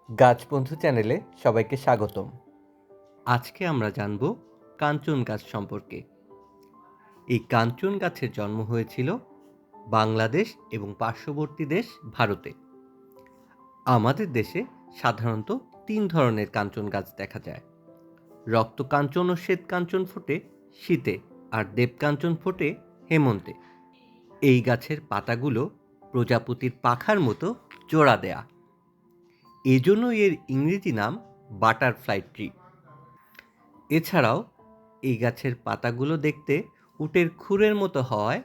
গাছবন্ধু চ্যানেলে সবাইকে স্বাগতম। আজকে আমরা জানব কাঞ্চন গাছ সম্পর্কে। এই কাঞ্চন গাছের জন্ম হয়েছিল বাংলাদেশ এবং পার্শ্ববর্তী দেশ ভারতে। আমাদের দেশে সাধারণত ৩ ধরনের কাঞ্চন গাছ দেখা যায়। রক্ত কাঞ্চন ও শ্বেত কাঞ্চন ফোটে শীতে, আর দেবকাঞ্চন ফোটে হেমন্তে। এই গাছের পাতাগুলো প্রজাপতির পাখার মতো জোড়া দেয়া, এজন্য এর ইংরেজি নাম বাটারফ্লাই ট্রি। এছাড়াও এই গাছের পাতাগুলো দেখতে উটের খুরের মতো হওয়ায়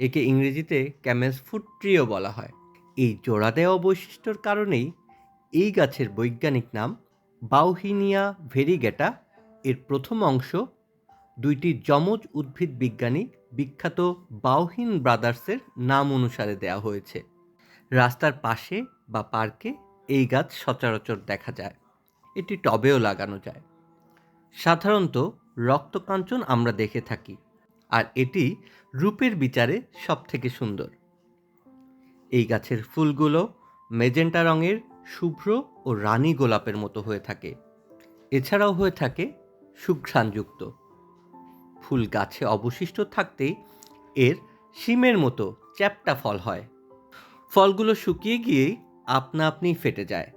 একে ইংরেজিতে ক্যামেলস ফুট ট্রিও বলা হয়। এই জোড়া দেওয়া বৈশিষ্ট্যর কারণেই এই গাছের বৈজ্ঞানিক নাম বাউহিনিয়া ভেরিগেটা। এর প্রথম অংশ দুইটি যমজ উদ্ভিদ বিজ্ঞানী বিখ্যাত বাউহিন ব্রাদার্সের নাম অনুসারে দেওয়া হয়েছে। রাস্তার পাশে বা পার্কে এই গাছ সচরাচর দেখা যায়। এটি টবেও লাগানো যায়। সাধারণত রক্তকাঞ্চন আমরা দেখে থাকি, আর এটি রূপের বিচারে সবথেকে সুন্দর। এই গাছের ফুলগুলো মেজেন্টা রঙের, শুভ্র ও রানী গোলাপের মতো হয়ে থাকে। এছাড়াও হয়ে থাকে সুঘ্রাণযুক্ত। ফুল গাছে অবশিষ্ট থাকতেই এর শিমের মতো চ্যাপ্টা ফল হয়। ফলগুলো শুকিয়ে গিয়েই আপনা আপনি ফেটে যায়,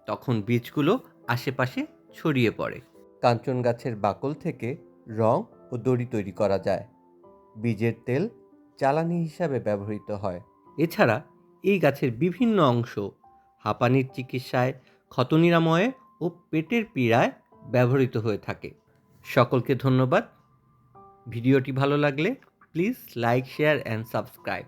তখন বীজগুলো আশেপাশে ছড়িয়ে পড়ে। কাঞ্চন গাছের বাকল থেকে রং ও দড়ি তৈরি করা যায়। বীজের তেল জ্বালানি হিসাবে ব্যবহৃত হয়। এছাড়া এই গাছের বিভিন্ন অংশ হাঁপানির চিকিৎসায়, ক্ষত নিরাময়ে ও পেটের পীড়ায় ব্যবহৃত হয়ে থাকে। সকলকে ধন্যবাদ। ভিডিওটি ভালো লাগলে please like, share and subscribe.